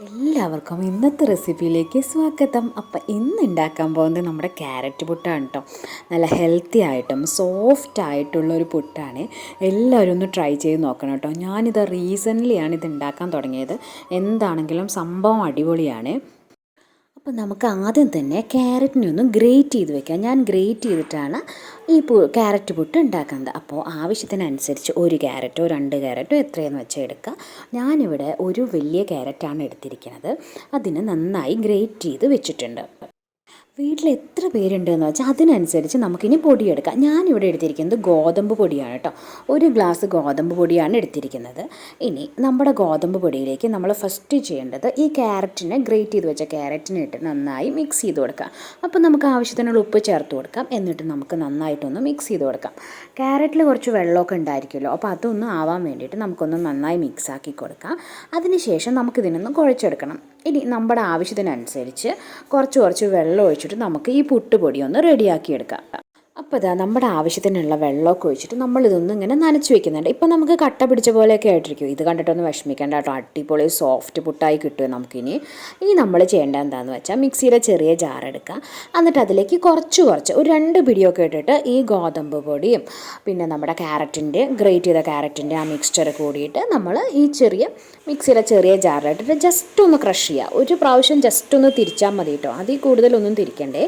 എല്ലാവർക്കും ഇന്നത്തെ റെസിപ്പിയിലേക്ക് സ്വാഗതം. അപ്പം ഇന്ന് ഉണ്ടാക്കാൻ പോകുന്നത് നമ്മുടെ ക്യാരറ്റ് പുട്ടാണ് കേട്ടോ. നല്ല ഹെൽത്തി ആയിട്ടും സോഫ്റ്റ് ആയിട്ടുള്ളൊരു പുട്ടാണ്. എല്ലാവരും ഒന്ന് ട്രൈ ചെയ്ത് നോക്കണം കേട്ടോ. ഞാനിത് റീസെൻ്റ്ലിയാണ് ഇത് ഉണ്ടാക്കാൻ തുടങ്ങിയത്. എന്താണെങ്കിലും സംഭവം അടിപൊളിയാണ്. അപ്പോൾ നമുക്ക് ആദ്യം തന്നെ ക്യാരറ്റിനെ ഒന്ന് ഗ്രേറ്റ് ചെയ്ത് വെക്കാം. ഞാൻ ഗ്രേറ്റ് ചെയ്തിട്ടാണ് ഈ ക്യാരറ്റ് പുട്ട് ഉണ്ടാക്കുന്നത്. അപ്പോൾ ആവശ്യത്തിനനുസരിച്ച് ഒരു ക്യാരറ്റോ 2 ക്യാരറ്റോ എത്രയെന്ന് വെച്ചാൽ എടുക്കുക. ഞാനിവിടെ ഒരു വലിയ ക്യാരറ്റാണ് എടുത്തിരിക്കുന്നത്. അതിന് നന്നായി ഗ്രേറ്റ് ചെയ്ത് വെച്ചിട്ടുണ്ട്. വീട്ടിൽ എത്ര പേരുണ്ടെന്ന് വെച്ചാൽ അതിനനുസരിച്ച് നമുക്കിനി പൊടിയെടുക്കാം. ഞാനിവിടെ എടുത്തിരിക്കുന്നത് ഗോതമ്പ് പൊടിയാണ് കേട്ടോ. 1 ഗ്ലാസ് ഗോതമ്പ് പൊടിയാണ് എടുത്തിരിക്കുന്നത്. ഇനി നമ്മുടെ ഗോതമ്പ് പൊടിയിലേക്ക് നമ്മൾ ഫസ്റ്റ് ചെയ്യേണ്ടത് ഈ ക്യാരറ്റിനെ ഗ്രേറ്റ് ചെയ്ത് വെച്ച ക്യാരറ്റിനെ ഇട്ട് നന്നായി മിക്സ് ചെയ്ത് കൊടുക്കാം. അപ്പോൾ നമുക്ക് ആവശ്യത്തിനുള്ള ഉപ്പ് ചേർത്ത് കൊടുക്കാം. എന്നിട്ട് നമുക്ക് നന്നായിട്ടൊന്ന് മിക്സ് ചെയ്ത് കൊടുക്കാം. ക്യാരറ്റിൽ കുറച്ച് വെള്ളമൊക്കെ ഉണ്ടായിരിക്കുമല്ലോ, അപ്പോൾ അതൊന്നും ആവാൻ വേണ്ടിയിട്ട് നമുക്കൊന്ന് നന്നായി മിക്സ് ആക്കി കൊടുക്കാം. അതിനുശേഷം നമുക്കിതിനൊന്ന് കുഴച്ചെടുക്കണം. ഇനി നമ്മുടെ ആവശ്യത്തിനനുസരിച്ച് കുറച്ച് വെള്ളം ഒഴിച്ചിട്ട് നമുക്ക് ഈ പുട്ടുപൊടി ഒന്ന് റെഡിയാക്കിയെടുക്കാം. അപ്പോൾ ഇതാ നമ്മുടെ ആവശ്യത്തിനുള്ള വെള്ളമൊക്കെ ഒഴിച്ചിട്ട് നമ്മളിതൊന്നും ഇങ്ങനെ നനച്ച് വെക്കുന്നുണ്ട്. ഇപ്പോൾ നമുക്ക് കട്ട പിടിച്ച പോലെയൊക്കെ ആയിട്ടിരിക്കും. ഇത് കണ്ടിട്ടൊന്ന് വിഷമിക്കേണ്ട കേട്ടോ. അടിപൊളി സോഫ്റ്റ് പുട്ടായി കിട്ടും നമുക്കിനി. നമ്മൾ ചെയ്യേണ്ടത് എന്താണെന്ന് വെച്ചാൽ മിക്സിയുടെ ചെറിയ ജാർ എടുക്കുക. എന്നിട്ട് അതിലേക്ക് കുറച്ച് ഒരു 2 പിടിയൊക്കെ ഇട്ടിട്ട് ഈ ഗോതമ്പ് പൊടിയും പിന്നെ നമ്മുടെ ഗ്രേറ്റ് ചെയ്ത ക്യാരറ്റിൻ്റെ ആ മിക്സ്ചർ കൂടിയിട്ട് നമ്മൾ ഈ മിക്സിയുടെ ചെറിയ ജാറിലിട്ടിട്ട് ജസ്റ്റ് ഒന്ന് ക്രഷ് ചെയ്യുക. ഒരു പ്രാവശ്യം ജസ്റ്റ് ഒന്ന് തിരിച്ചാൽ മതി കേട്ടോ. അതിൽ കൂടുതലൊന്നും തിരിക്കണ്ടേ.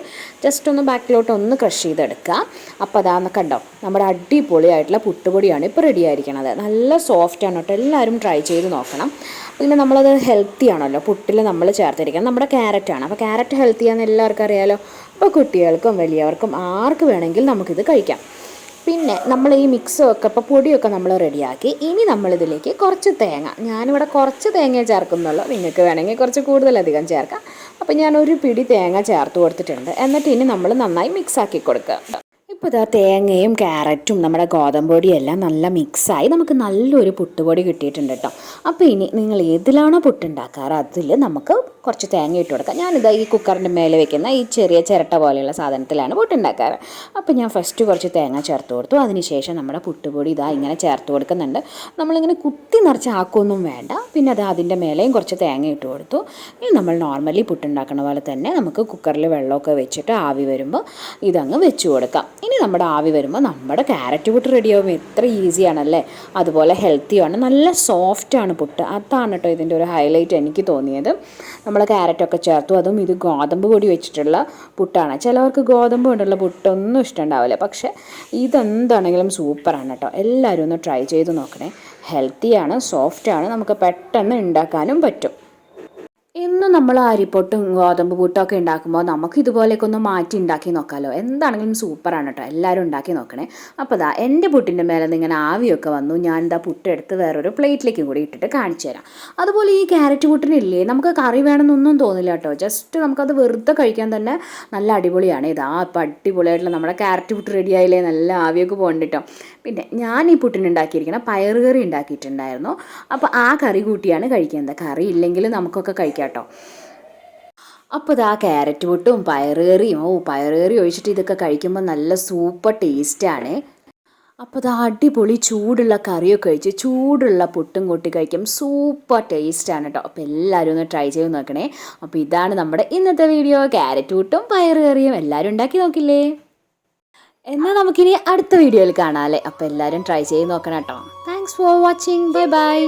ജസ്റ്റ് ഒന്ന് ബാക്കിലോട്ട് ഒന്ന് ക്രഷ് ചെയ്തെടുക്കുക. അപ്പോൾ അതാന്ന് കണ്ടോ, നമ്മുടെ അടിപൊളിയായിട്ടുള്ള പുട്ടുപൊടിയാണ് ഇപ്പോൾ റെഡി ആയിരിക്കണത്. നല്ല സോഫ്റ്റാണ് കേട്ടോ. എല്ലാവരും ട്രൈ ചെയ്ത് നോക്കണം. പിന്നെ നമ്മളത് ഹെൽത്തി ആണല്ലോ, പുട്ടിൽ നമ്മൾ ചേർത്തിരിക്കുന്നത് നമ്മുടെ ക്യാരറ്റാണ്. അപ്പോൾ ക്യാരറ്റ് ഹെൽത്തിയാണെന്ന് എല്ലാവർക്കും അറിയാമല്ലോ. അപ്പോൾ കുട്ടികൾക്കും വലിയവർക്കും ആർക്ക് വേണമെങ്കിലും നമുക്കിത് കഴിക്കാം. പിന്നെ നമ്മൾ ഈ മിക്സൊക്കെ ഇപ്പോൾ പൊടിയൊക്കെ നമ്മൾ റെഡിയാക്കി. ഇനി നമ്മളിതിലേക്ക് കുറച്ച് തേങ്ങ, ഞാനിവിടെ കുറച്ച് തേങ്ങ ചേർക്കുന്നുള്ളൂ. നിങ്ങൾക്ക് വേണമെങ്കിൽ കുറച്ച് കൂടുതലധികം ചേർക്കാം. അപ്പോൾ ഞാൻ 1 പിടി തേങ്ങ ചേർത്ത് കൊടുത്തിട്ടുണ്ട്. എന്നിട്ട് ഇനി നമ്മൾ നന്നായി മിക്സാക്കി കൊടുക്കുക. ഇപ്പോൾ ഇതാ തേങ്ങയും ക്യാരറ്റും നമ്മുടെ ഗോതമ്പ് പൊടിയും എല്ലാം നല്ല മിക്സായി നമുക്ക് നല്ലൊരു പുട്ടുപൊടി കിട്ടിയിട്ടുണ്ട് കേട്ടോ. അപ്പോൾ ഇനി നിങ്ങൾ ഏതിലാണോ പുട്ടുണ്ടാക്കാറ് അതിൽ നമുക്ക് കുറച്ച് തേങ്ങ ഇട്ട് കൊടുക്കാം. ഞാനിതാ ഈ കുക്കറിൻ്റെ മേലെ വെക്കുന്ന ഈ ചെറിയ ചിരട്ട പോലെയുള്ള സാധനത്തിലാണ് പുട്ടുണ്ടാക്കാറ്. അപ്പോൾ ഞാൻ ഫസ്റ്റ് കുറച്ച് തേങ്ങ ചേർത്ത് കൊടുത്തു. അതിനുശേഷം നമ്മുടെ പുട്ടുപൊടി ഇതാ ഇങ്ങനെ ചേർത്ത് കൊടുക്കുന്നുണ്ട്. നമ്മളിങ്ങനെ കുത്തി നിറച്ച് ആക്കൊന്നും വേണ്ട. പിന്നെ അത് അതിൻ്റെ മേലെയും കുറച്ച് തേങ്ങ ഇട്ട് കൊടുത്തു. ഇനി നമ്മൾ നോർമലി പുട്ടുണ്ടാക്കുന്ന പോലെ തന്നെ നമുക്ക് കുക്കറിൽ വെള്ളമൊക്കെ വെച്ചിട്ട് ആവി വരുമ്പോൾ ഇതങ്ങ് വെച്ച് കൊടുക്കാം. ഇനി നമ്മുടെ ആവി വരുമ്പോൾ നമ്മുടെ ക്യാരറ്റ് പുട്ട് റെഡിയാവും. എത്ര ഈസിയാണല്ലേ. അതുപോലെ ഹെൽത്തിയാണ്, നല്ല സോഫ്റ്റാണ് പുട്ട്. അതാണ് കേട്ടോ ഇതിൻ്റെ ഒരു ഹൈലൈറ്റ് എനിക്ക് തോന്നിയത്. നമ്മൾ ക്യാരറ്റൊക്കെ ചേർത്തു. അതും ഇത് ഗോതമ്പ് പൊടി വെച്ചിട്ടുള്ള പുട്ടാണ്. ചിലവർക്ക് ഗോതമ്പ് കൊണ്ടുള്ള പുട്ടൊന്നും ഇഷ്ടമുണ്ടാവില്ല. പക്ഷേ ഇതെന്താണെങ്കിലും സൂപ്പറാണ് കേട്ടോ. എല്ലാവരും ഒന്ന് ട്രൈ ചെയ്ത് നോക്കണേ. ഹെൽത്തിയാണ്, സോഫ്റ്റാണ്, നമുക്ക് പെട്ടെന്ന് ഉണ്ടാക്കാനും പറ്റും. എന്നും നമ്മൾ അരിപ്പൊട്ടും ഗോതമ്പ് പുട്ടൊക്കെ ഉണ്ടാക്കുമ്പോൾ നമുക്ക് ഇതുപോലെയൊക്കെ ഒന്ന് മാറ്റി ഉണ്ടാക്കി നോക്കാമല്ലോ. എന്താണെങ്കിലും സൂപ്പറാണ് കേട്ടോ. എല്ലാവരും ഉണ്ടാക്കി നോക്കണേ. അപ്പോൾ ഇതാ എൻ്റെ പുട്ടിൻ്റെ മേലെ നിന്ന് ഇങ്ങനെ ആവിയൊക്കെ വന്നു. ഞാൻ ഇതാ പുട്ടെടുത്ത് വേറൊരു പ്ലേറ്റിലേക്കും കൂടി ഇട്ടിട്ട് കാണിച്ചു തരാം. അതുപോലെ ഈ ക്യാരറ്റ് പുട്ടിനില്ലേ, നമുക്ക് കറി വേണമെന്നൊന്നും തോന്നില്ല കേട്ടോ. ജസ്റ്റ് നമുക്കത് വെറുതെ കഴിക്കാൻ തന്നെ നല്ല അടിപൊളിയാണ്. ഇതാ ഇപ്പം അടിപൊളിയായിട്ടുള്ള നമ്മുടെ ക്യാരറ്റ് പുട്ട് റെഡി ആയില്ലേ. നല്ല ആവിയൊക്കെ പോകണ്ട കേട്ടോ. പിന്നെ ഞാൻ ഈ പുട്ടിനുണ്ടാക്കിയിരിക്കുന്ന പയറുകറി ഉണ്ടാക്കിയിട്ടുണ്ടായിരുന്നു. അപ്പോൾ ആ കറി കൂട്ടിയാണ് കഴിക്കുന്നത്. കറി ഇല്ലെങ്കിൽ നമുക്കൊക്കെ കഴിക്കാം കേട്ടോ. അപ്പോൾ ഇതാ ക്യാരറ്റ് പുട്ടും പയറുകറിയും പയറുകറി ഒഴിച്ചിട്ട് ഇതൊക്കെ കഴിക്കുമ്പോൾ നല്ല സൂപ്പർ ടേസ്റ്റാണ്. അപ്പോൾ ഇത് അടിപൊളി ചൂടുള്ള കറിയൊക്കെ കഴിച്ച് ചൂടുള്ള പുട്ടും കൂട്ടി കഴിക്കും. സൂപ്പർ ടേസ്റ്റാണ് കേട്ടോ. അപ്പോൾ എല്ലാവരും ഒന്ന് ട്രൈ ചെയ്ത് നോക്കണേ. അപ്പോൾ ഇതാണ് നമ്മുടെ ഇന്നത്തെ വീഡിയോ. ക്യാരറ്റ് പുട്ടും പയറുകറിയും എല്ലാവരും ഉണ്ടാക്കി നോക്കില്ലേ. എന്നാൽ നമുക്കിനി അടുത്ത വീഡിയോയിൽ കാണാമല്ലേ. അപ്പോൾ എല്ലാവരും ട്രൈ ചെയ്ത് നോക്കണം കേട്ടോ. Thanks for watching. Bye bye.